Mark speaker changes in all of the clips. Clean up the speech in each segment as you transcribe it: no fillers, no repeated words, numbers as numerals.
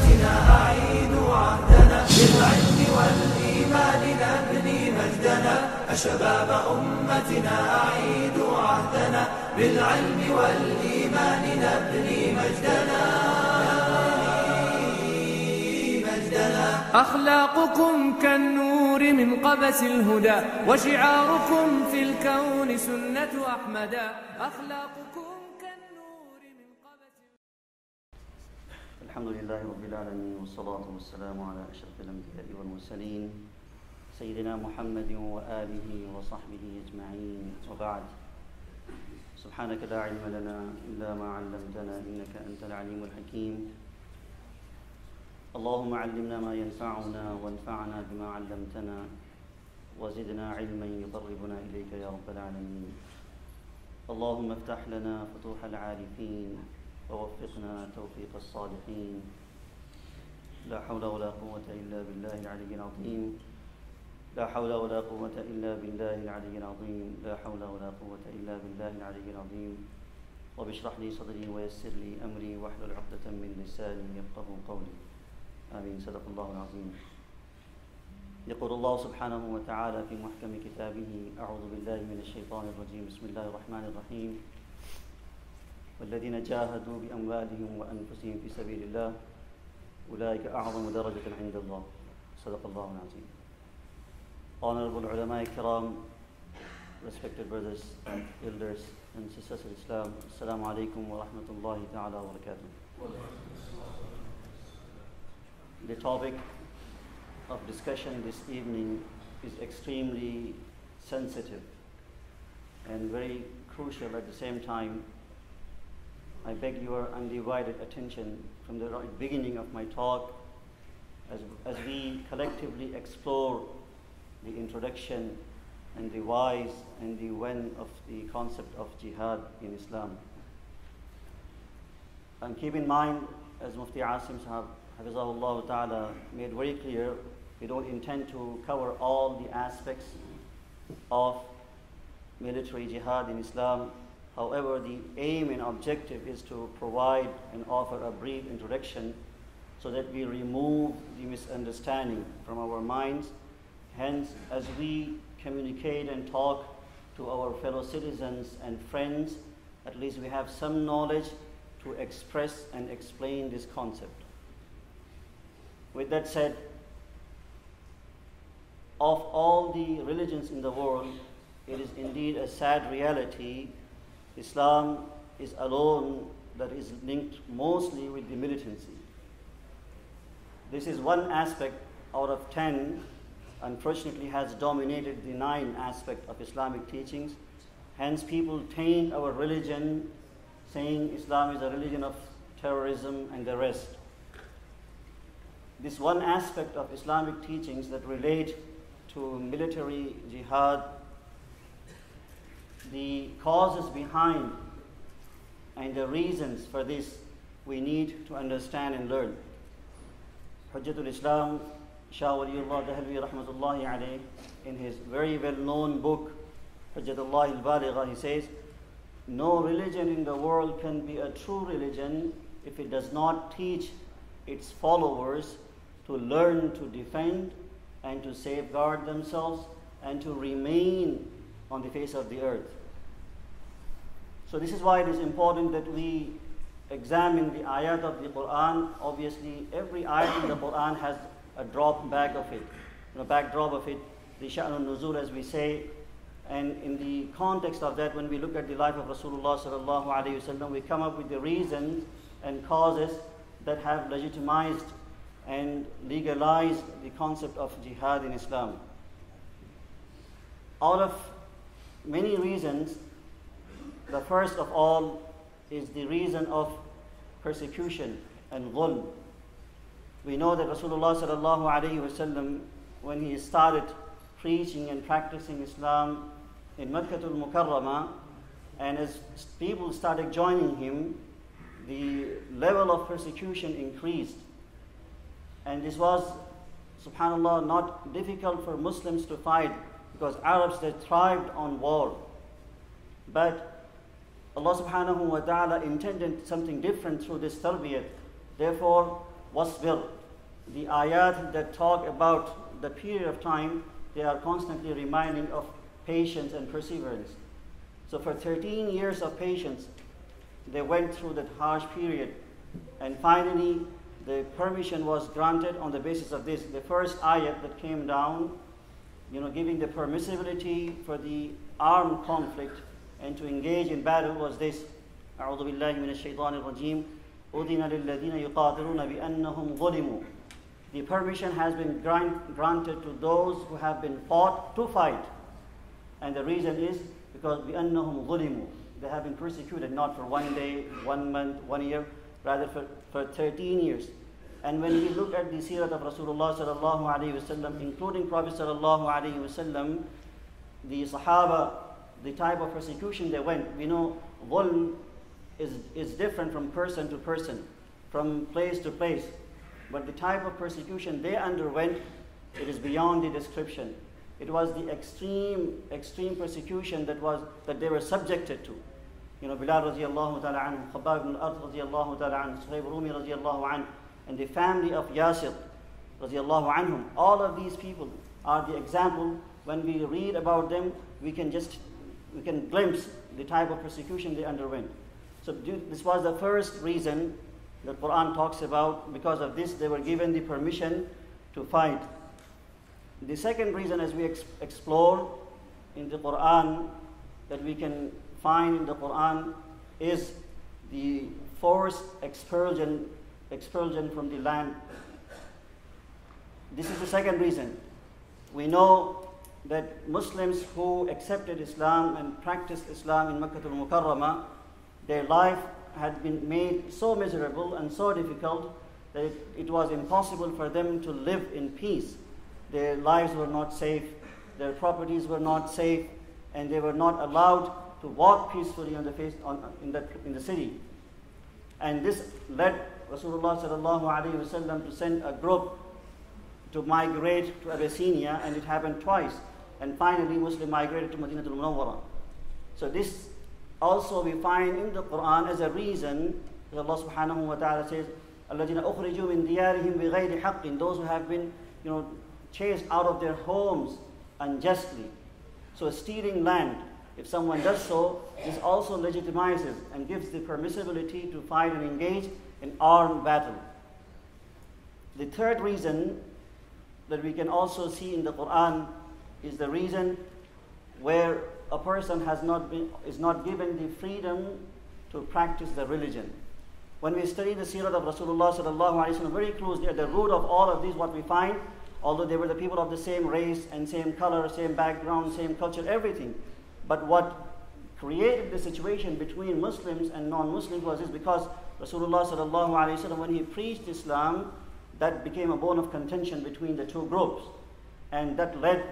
Speaker 1: أمتنا أعيدوا عهدنا بالعلم والإيمان نبني مجدنا شباب أمتنا أعيدوا عهدنا بالعلم والإيمان نبني مجدنا
Speaker 2: أخلاقكم كالنور من قبس الهدى وشعاركم في الكون سنة أحمدا أخلاقكم كالنور من قبس
Speaker 3: الحمد لله رب العالمين والصلاة والسلام على أشرف الأنبياء والمرسلين سيدنا محمد وآله وصحبه أجمعين وبعد سبحانك لا علم لنا إلا ما علمتنا إنك أنت العليم الحكيم اللهم علمنا ما ينفعنا وانفعنا بما علمتنا وزدنا علما يقربنا إليك يا رب العالمين اللهم افتح لنا فتوح العارفين ووفقنا توفيق الصالحين لا حول ولا قوة إلا بالله العلي العظيم لا حول ولا قوة إلا بالله العلي العظيم لا حول ولا قوة إلا بالله العلي العظيم رب اشرح لي صدري ويسر لي أمري واحلل عقدة من لساني يفقهوا قولي آمين صدق الله العظيم يقول الله سبحانه وتعالى في محكم كتابه أعوذ بالله من الشيطان الرجيم بسم الله الرحمن الرحيم والذين جاهدوا بأموالهم وأنفسهم في سبيل الله أولئك أعظم درجة عند الله صدق الله العظيم. Honorable ulama kiram, respected brothers and elders and sisters of Islam, Assalamu alaikum wa rahmatullahi ta'ala wa barakatuh. The topic of discussion this evening is extremely sensitive and very crucial at the same time. I beg your undivided attention from the beginning of my talk as we collectively explore the introduction and the whys and the when of the concept of jihad in Islam. And keep in mind, as Mufti Asim Sahab Hafizahullah Ta'ala made very clear, we don't intend to cover all the aspects of military jihad in Islam. However, the aim and objective is to provide and offer a brief introduction so that we remove the misunderstanding from our minds. Hence, as we communicate and talk to our fellow citizens and friends, at least we have some knowledge to express and explain this concept. With that said, of all the religions in the world, it is indeed a sad reality. Islam is alone that is linked mostly with the militancy. This is one aspect out of 10, unfortunately has dominated the 9 aspect of Islamic teachings. Hence people taint our religion saying Islam is a religion of terrorism and the rest. This one aspect of Islamic teachings that relate to military jihad, the causes behind and the reasons for this we need to understand and learn. Hujjatul Islam Shah Waliullah Dahlvi Rahmatullahi Alayh, in his very well-known book Hujjatullah al-Baligha, he says, no religion in the world can be a true religion if it does not teach its followers to learn to defend and to safeguard themselves and to remain on the face of the earth. So this is why it is important that we examine the ayat of the Quran. Obviously, every ayat in the Quran has a backdrop of it, the Sha'nun Nuzul, as we say. And in the context of that, when we look at the life of Rasulullah sallallahu alaihi wasallam, we come up with the reasons and causes that have legitimized and legalized the concept of jihad in Islam. Out of many reasons, the first of all is the reason of persecution and dhulm. We know that Rasulullah sallallahu alaihi wasallam, when he started preaching and practicing Islam in Makkah al-Mukarramah, and as people started joining him, the level of persecution increased. And this was, subhanAllah, not difficult for Muslims to fight, because Arabs, they thrived on war. But Allah subhanahu wa ta'ala intended something different through this tarbiyat. Therefore, wasbir. The ayat that talk about the period of time, they are constantly reminding of patience and perseverance. So for 13 years of patience, they went through that harsh period, and finally the permission was granted on the basis of this. The first ayat that came down, giving the permissibility for the armed conflict and to engage in battle was this. أعوذ بالله من الشيطان الرجيم أذن للذين يقاتلون بأنهم ظلموا. The permission has been granted to those who have been fought to fight. And the reason is because بأنهم ظلموا. They have been persecuted not for 1 day, 1 month, 1 year, rather for 13 years. And when we look at the seerah of Rasulullah sallallahu alaihi wasallam, including Prophet sallallahu alaihi wasallam, the Sahaba, the type of persecution they went, we know dhulm is different from person to person, from place to place. But the type of persecution they underwent, it is beyond the description. It was the extreme persecution that they were subjected to. Bilal radiallahu ta'ala anhu, Khabbab ibn al-Ard radiallahu ta'ala anhu, Suhayb Rumi radiallahu anhu, and the family of Yasir radiallahu anhum. All of these people are the example. When we read about them, we can glimpse the type of persecution they underwent. So this was the first reason the Quran talks about. Because of this, they were given the permission to fight. The second reason, as we explore in the Quran, that we can find in the Quran, is the forced expulsion from the land. This is the second reason. We know that Muslims who accepted Islam and practiced Islam in Makkah al-Mukarramah, their life had been made so miserable and so difficult that it was impossible for them to live in peace. Their lives were not safe, their properties were not safe, and they were not allowed to walk peacefully on the face in the city. And this led Rasulullah sallallahu alaihi wasallam to send a group to migrate to Abyssinia, and it happened twice. And finally, Muslims migrated to Madinatul Munawwara. So this also we find in the Quran as a reason that Allah subhanahu wa ta'ala says, الَّذِينَ أُخْرِجُوا مِنْ دِيَارِهِمْ بِغَيْرِ حَقٍّ. Those who have been, chased out of their homes unjustly. So stealing land, if someone does so, this also legitimizes and gives the permissibility to fight and engage in armed battle. The third reason that we can also see in the Quran is the reason where a person is not given the freedom to practice the religion. When we study the seerah of Rasulullah sallallahu alaihi wasallam very closely, at the root of all of these, what we find, although they were the people of the same race and same color, same background, same culture, everything, but what created the situation between Muslims and non-Muslims was this, because Rasulullah sallallahu alaihi wasallam, when he preached Islam, that became a bone of contention between the two groups, and that led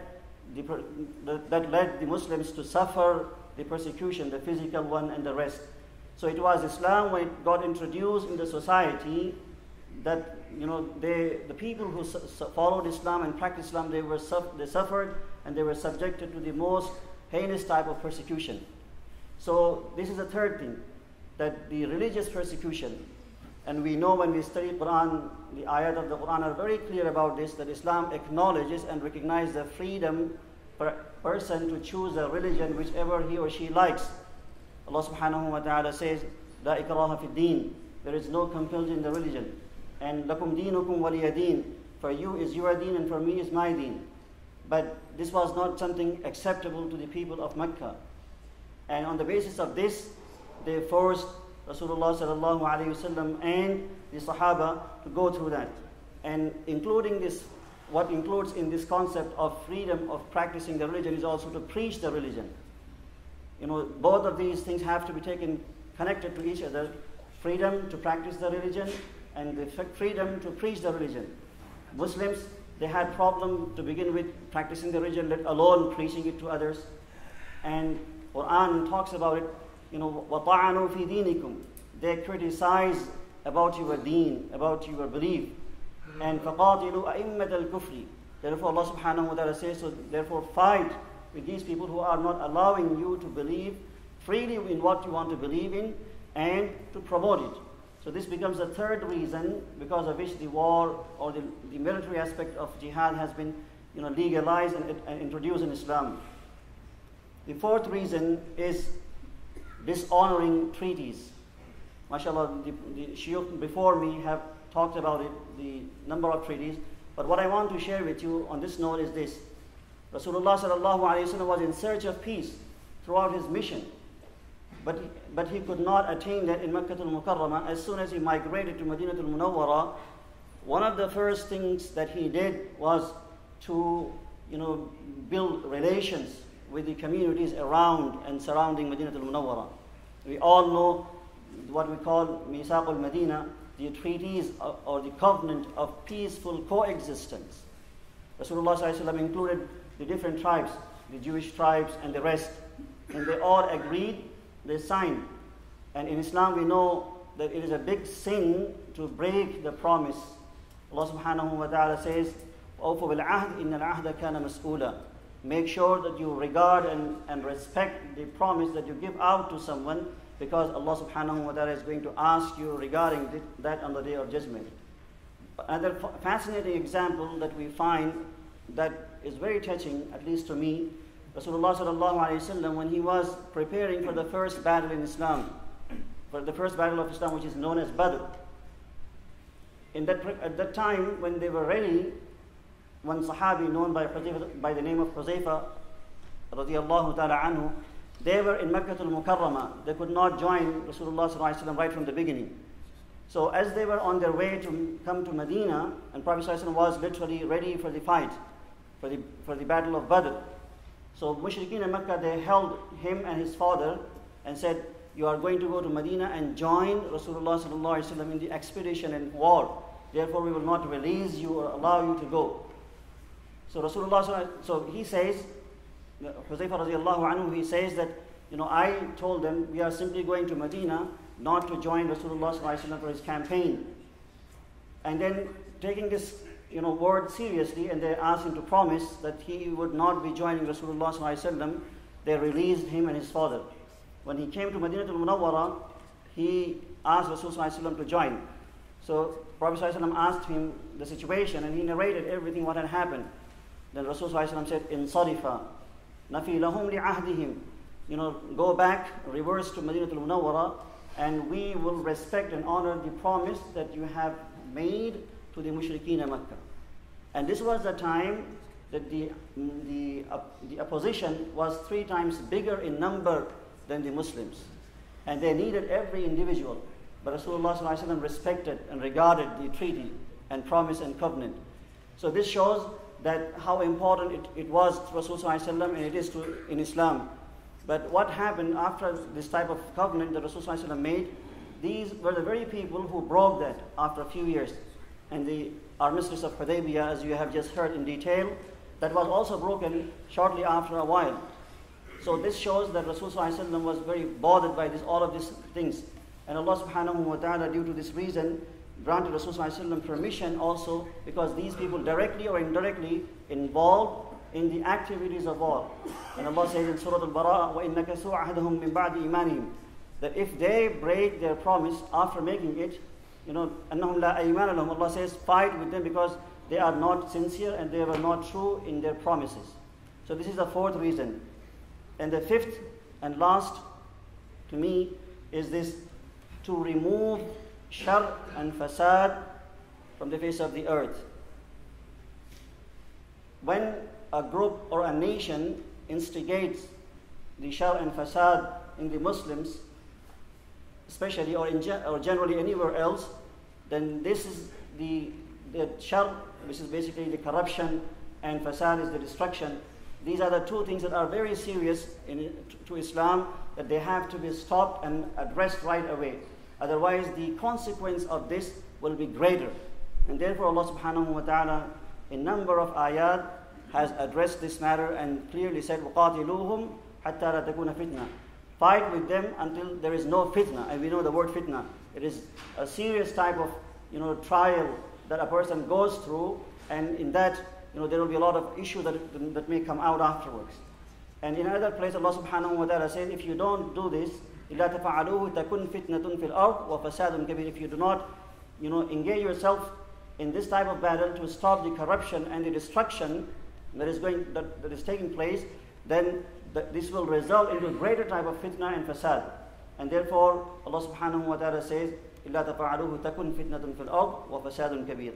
Speaker 3: the Muslims to suffer the persecution, the physical one and the rest. So it was Islam, when it got introduced in the society, that the people who followed Islam and practiced Islam, they suffered and they were subjected to the most heinous type of persecution. So this is the third thing, that the religious persecution, and we know when we study Quran, the ayat of the Quran are very clear about this, that Islam acknowledges and recognizes the freedom for a person to choose a religion whichever he or she likes. Allah subhanahu wa ta'ala says, La ikraha fi din, there is no compulsion in the religion. And lakum dinukum waliya din, for you is your deen and for me is my deen. But this was not something acceptable to the people of Mecca. And on the basis of this, they forced Rasulullah sallallahu alaihi wasallam and the Sahaba to go through that. And including this, what includes in this concept of freedom of practicing the religion is also to preach the religion. Both of these things have to be connected to each other. Freedom to practice the religion and the freedom to preach the religion. Muslims, they had problem to begin with practicing the religion, let alone preaching it to others. And Quran talks about it, وَطَعَنُوا فِي دِينِكُمْ. They criticize about your deen, about your belief. And فَقَاتِلُوا أَئِمَّةَ الْكُفْرِ. Therefore Allah subhanahu wa ta'ala says, so therefore fight with these people who are not allowing you to believe freely in what you want to believe in and to promote it. So this becomes the third reason because of which the war or the military aspect of jihad has been legalized and introduced in Islam. The fourth reason is dishonoring treaties. MashaAllah, the shuyukh before me have talked about it, the number of treaties. But what I want to share with you on this note is this. Rasulullah sallallahu alayhi wa sallam was in search of peace throughout his mission. But he could not attain that in Makkah al-Mukarramah. As soon as he migrated to Madinah al-Munawwara, one of the first things that he did was to build relations with the communities around and surrounding Madinah al-Munawwara. We all know what we call Misaq al-Madinah, the treaties or the covenant of peaceful coexistence. Rasulullah sallallahu alaihi wasallam included the different tribes, the Jewish tribes and the rest, and they all agreed, they signed. And in Islam we know that it is a big sin to break the promise. Allah subhanahu wa ta'ala says, أَوْفُوا بِالْعَهْدِ إِنَّ الْعَهْدَ كَانَ مَسْئُولًا. Make sure that you regard and respect the promise that you give out to someone, because Allah subhanahu wa ta'ala is going to ask you regarding that on the day of judgment. Another fascinating example that we find that is very touching, at least to me, Rasulullah sallallahu alayhi wa sallam, when he was preparing for the first battle in Islam, for the first battle of Islam, which is known as Badr. At that time, when they were ready, one Sahabi known by the name of Huzaifa radiyallahu ta'ala anhu, they were in Makkah al-Mukarramah. They could not join Rasulullah sallallahu alayhi wa sallam right from the beginning. So as they were on their way to come to Medina, and Prophet sallallahu alayhi wa sallam was literally ready for the fight, for the battle of Badr. So Mushrikeen in Makkah, they held him and his father and said, you are going to go to Medina and join Rasulullah sallallahu alaihi wasallam in the expedition and war. Therefore, we will not release you or allow you to go. So so he says, Huzaifa radiallahu anhu, he says that, I told them we are simply going to Medina not to join Rasulullah sallallahu alaihi wasallam for his campaign. And then taking this word seriously, and they asked him to promise that he would not be joining Rasulullah sallallahu alaihi wasallam, they released him and his father. When he came to Madinah al-Munawwara, he asked Rasulullah sallallahu alaihi wasallam to join. So Prophet sallallahu alaihi wasallam asked him the situation, and he narrated everything what had happened. Then Rasulullah sallallahu alaihi wasallam said, "Insarifa, nafi lahum li'ahdihim." Go back, reverse to Madinah al-Munawwara, and we will respect and honor the promise that you have made to the Mushrikeen of Makkah. And this was the time that the opposition was 3 times bigger in number than the Muslims. And they needed every individual. But Rasulullah sallallahu alaihi wasallam respected and regarded the treaty and promise and covenant. So this shows that how important it was to Rasulullah sallallahu alaihi wasallam, and it is in Islam. But what happened after this type of covenant that Rasulullah sallallahu alaihi wasallam made, these were the very people who broke that after a few years. And the armistice of Hudaybiyah, as you have just heard in detail, that was also broken shortly after a while. So this shows that Rasulullah sallallahu alaihi wasallam was very bothered by all of these things. And Allah subhanahu wa ta'ala, due to this reason, granted Rasulullah sallallahu alaihi wasallam permission also, because these people directly or indirectly involved in the activities of war. And Allah says in Surah Al-Bara'a, وَإِنَّ كَسُوا عَهْدَهُم مِّن بَعْدِ إِيمَانِهِمْ, that if they break their promise after making it, أَنَّهُمْ لَا أَيْمَانَ لَهُمْ, Allah says, fight with them because they are not sincere and they were not true in their promises. So this is the fourth reason. And the fifth and last, to me, is this: to remove shar and fasad from the face of the earth. When a group or a nation instigates the shar and fasad in the Muslims, especially or generally anywhere else, then this is the shar, which is basically the corruption, and fasad is the destruction. These are the 2 things that are very serious to Islam, that they have to be stopped and addressed right away. Otherwise, the consequence of this will be greater. And therefore, Allah subhanahu wa ta'ala, in number of ayat, has addressed this matter and clearly said, وَقَاتِلُوهُمْ حَتَّى لَا تَكُونَ فِتْنَةً. Fight with them until there is no fitna. And we know the word fitna. It is a serious type of trial that a person goes through, and in that there will be a lot of issues that may come out afterwards. And in another place, Allah subhanahu wa ta'ala says, if you don't do this, إِلَّا تَفَعَلُوهُ تَكُنْ فِتْنَةٌ فِي الْأَرْضِ وَفَسَادٌ كَبِيرٌ. If you do not, engage yourself in this type of battle to stop the corruption and the destruction that is taking place, then this will result into a greater type of fitna and fasad. And therefore, Allah subhanahu wa ta'ala says, إِلَّا تَفَعَلُوهُ تَكُنْ فِتْنَةٌ فِي الْأَرْضِ وَفَسَادٌ كَبِيرٌ.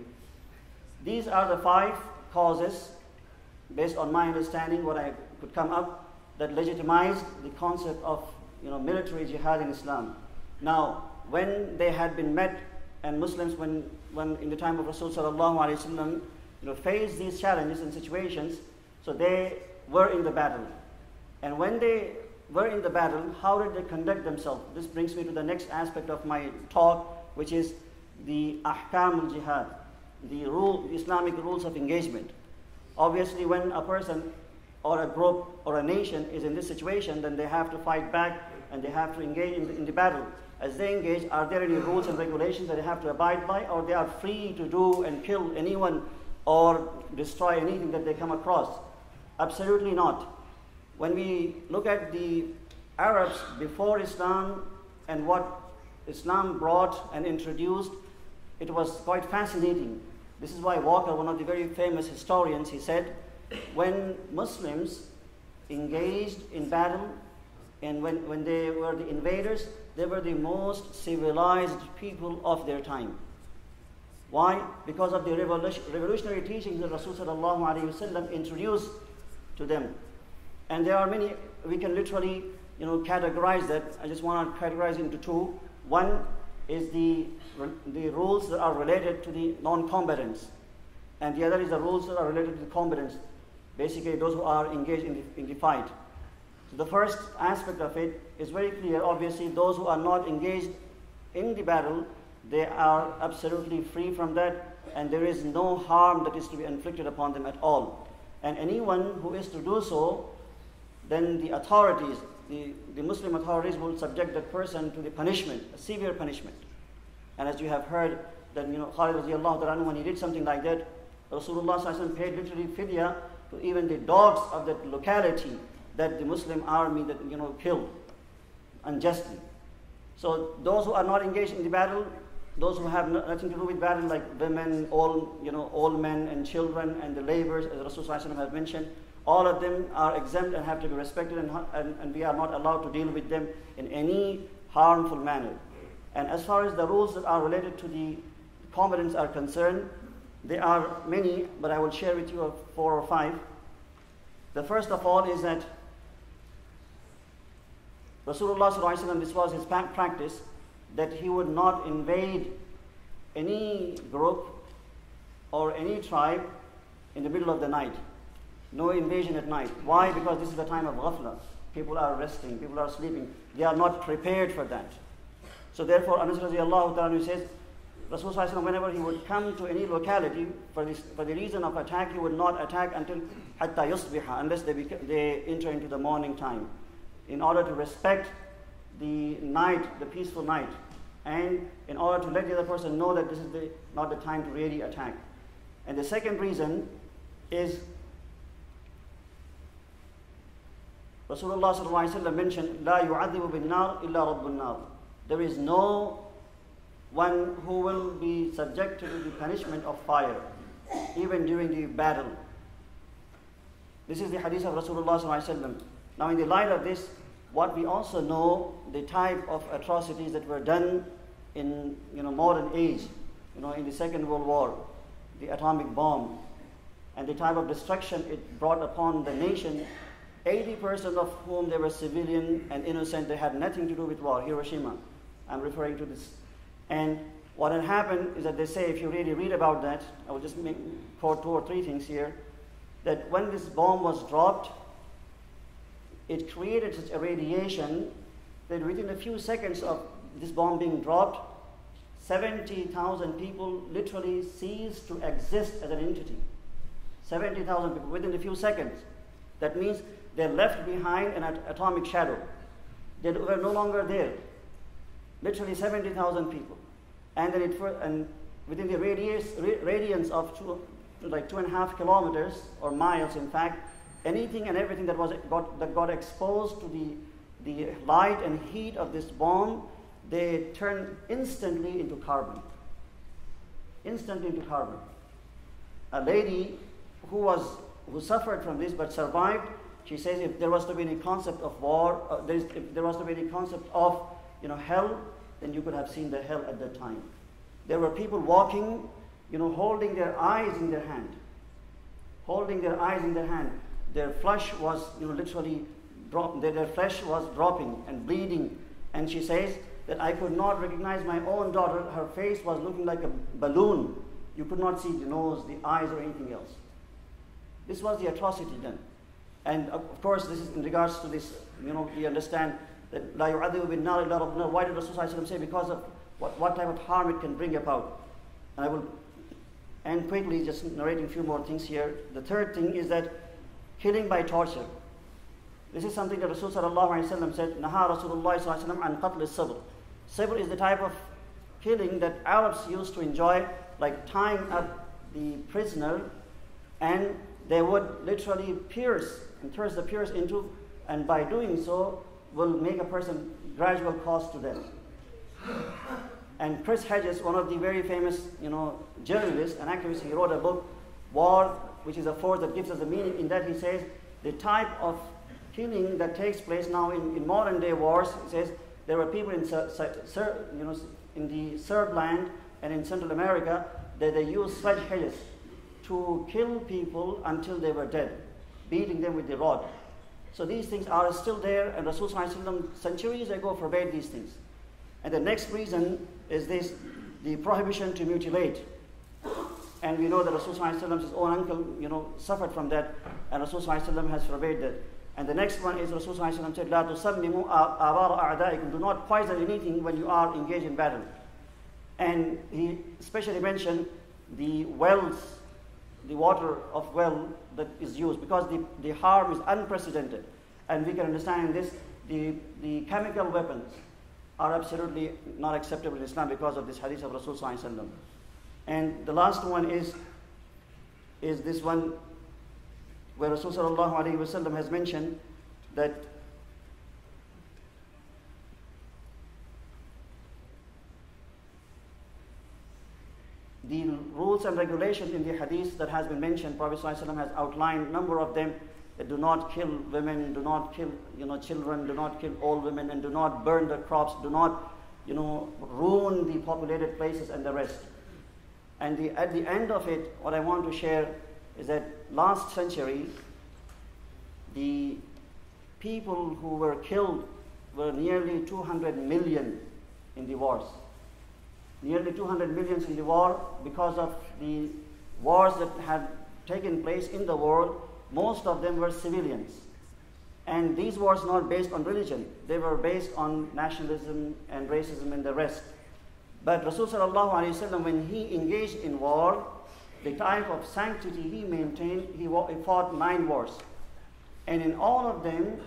Speaker 3: These are the 5 causes, based on my understanding, what I could come up, that legitimize the concept of military jihad in Islam. Now, when they had been met, and Muslims, when in the time of Rasul sallallahu alaihi wasallam, faced these challenges and situations, so they were in the battle. And when they were in the battle, how did they conduct themselves? This brings me to the next aspect of my talk, which is the ahkam al-jihad, the Islamic rules of engagement. Obviously, when a person or a group or a nation is in this situation, then they have to fight back and they have to engage in the battle. As they engage, are there any rules and regulations that they have to abide by, or they are free to do and kill anyone or destroy anything that they come across? Absolutely not. When we look at the Arabs before Islam and what Islam brought and introduced, it was quite fascinating. This is why Walker, one of the very famous historians, he said, when Muslims engaged in battle and when they were the invaders, they were the most civilized people of their time. Why? Because of the revolutionary teachings that Rasul sallallahu alaihi wasallam introduced to them. And there are many, we can literally categorize that. I just want to categorize into 2. One is the rules that are related to the non-combatants, and the other is the rules that are related to the combatants, basically those who are engaged in the fight. So the first aspect of it is very clear. Obviously, those who are not engaged in the battle, they are absolutely free from that, and there is no harm that is to be inflicted upon them at all. And anyone who is to do so, then the authorities, the Muslim authorities will subject that person to the punishment, a severe punishment. And as you have heard, that Khalid radiallahu ta'ala, when he did something like that, Rasulullah sallallahu alaihi wasallam paid literally fidya to even the dogs of that locality that the Muslim army that killed unjustly. So those who are not engaged in the battle, those who have nothing to do with battle, like women, old men and children and the laborers, as Rasulullah sallallahu alaihi wasallam has mentioned, all of them are exempt and have to be respected, and we are not allowed to deal with them in any harmful manner. And as far as the rules that are related to the combatants are concerned, there are many, but I will share with you 4 or 5. The first of all is that Rasulullah sallallahu alaihi wasallam, this was his practice, that he would not invade any group or any tribe in the middle of the night. No invasion at night. Why? Because this is the time of ghafla. People are resting, people are sleeping. They are not prepared for that. So therefore, Anas radiallahu ta'ala says, Rasulullah, whenever he would come to any locality for the reason of attack, he would not attack until hatta yusbiha, unless they enter into the morning time, in order to respect the night, the peaceful night, and in order to let the other person know that this is not the time to really attack. And the second reason is Rasulullah sallallahu alaihi wasallam mentioned, "La yu'adhibu bin nar illa rabbun nar." There is no one who will be subjected to the punishment of fire, even during the battle. This is the hadith of Rasulullah sallallahu alaihi wasallam. Now, in the light of this, what we also know, the type of atrocities that were done in modern age, in the Second World War, the atomic bomb, and the type of destruction it brought upon the nation. 80% of whom they were civilian and innocent. They had nothing to do with war. Hiroshima, I'm referring to this. And what had happened is that they say, if you really read about that, I will just quote 2 or 3 things here, that when this bomb was dropped, it created such a radiation that within a few seconds of this bomb being dropped, 70,000 people literally ceased to exist as an entity. 70,000 people within a few seconds. That means they left behind an atomic shadow. They were no longer there. Literally 70,000 people. And then within the radiance of 2.5 kilometers or miles, in fact, anything and everything that got exposed to the light and heat of this bomb, they turn instantly into carbon. Instantly into carbon. A lady who suffered from this but survived, she says if there was to be any concept of war, if there was to be any concept of hell, then you could have seen the hell at that time. There were people walking, holding their eyes in their hand. Holding their eyes in their hand. Their flesh was literally their flesh was dropping and bleeding. And she says that I could not recognize my own daughter. Her face was looking like a balloon. You could not see the nose, the eyes, or anything else. This was the atrocity done. And of course, this is in regards to this, we understand that La yu'adhibu bin nar illa rabbuna. Why did Rasulullah say? Because of what type of harm it can bring about. And I will end quickly just narrating a few more things here. The third thing is that killing by torture. This is something that Rasulullah said, Naha Rasulullah an qatl as-sabr. Sabr is the type of killing that Arabs used to enjoy, like tying up the prisoner, and they would literally pierce and thrust the pierce into, and by doing so will make a person gradual cause to death. And Chris Hedges, one of the very famous journalists and activists, he wrote a book, War, which is a force that gives us a meaning. In that he says the type of killing that takes place now in modern day wars, he says there were people in the Serb land and in Central America that they used sledgehammers to kill people until they were dead, beating them with the rod. So these things are still there, and Rasulullah centuries ago forbade these things. And the next reason is this, the prohibition to mutilate. And we know that Rasulullah, his own uncle, suffered from that, and Rasulullah has forbade that. And the next one is Rasulullah said, La tusammimu abara a'daikum. Do not poison anything when you are engaged in battle. And he especially mentioned the wells, the water of well that is used, because the harm is unprecedented. And we can understand in this, the chemical weapons are absolutely not acceptable in Islam because of this hadith of Rasulullah. And the last one is this one where Rasulullah has mentioned that the rules and regulations in the hadith that has been mentioned, Prophet ﷺ has outlined a number of them, that do not kill women, do not kill children, do not kill old women, and do not burn the crops, do not ruin the populated places and the rest. And at the end of it, what I want to share is that last century, the people who were killed were nearly 200 million in the wars. Nearly 200 million in the war because of the wars that had taken place in the world. Most of them were civilians. And these wars were not based on religion. They were based on nationalism and racism and the rest. But Rasulullah, when he engaged in war, the type of sanctity he maintained, he fought 9 wars. And in all of them,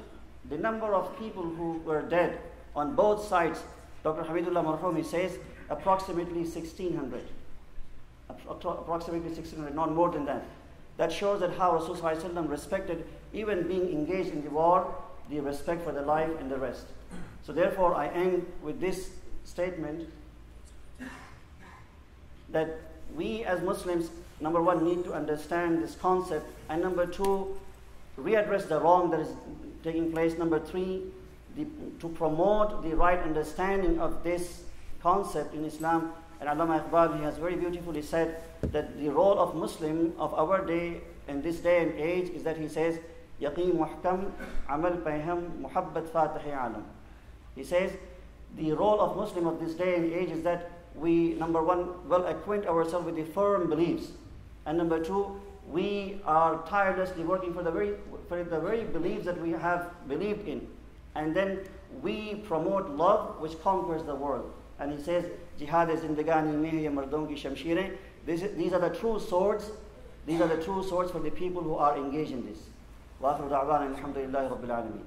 Speaker 3: the number of people who were dead on both sides, Dr. Hamidullah Marhum, he says, approximately 1,600. Approximately 1,600, not more than that. That shows that how Rasulullah respected, even being engaged in the war, the respect for the life and the rest. So therefore, I end with this statement that we as Muslims, number one, need to understand this concept, and number two, readdress the wrong that is taking place. Number three, to promote the right understanding of this concept in Islam. And Allama Iqbal, he has very beautifully said that the role of Muslim of our day, in this day and age, is that he says, Yaqeen muhkam, amal payham, muhabbat fatihi alam. He says, the role of Muslim of this day and age is that we, number one, well acquaint ourselves with the firm beliefs. And number two, we are tirelessly working for the very beliefs that we have believed in. And then we promote love which conquers the world. And he says, Jihad is zindagani mein hai mardon ki shamshirein. These are the true swords. These are the true swords for the people who are engaged in this. Wa akhiru da'wana alhamdulillahi rabbil alamin.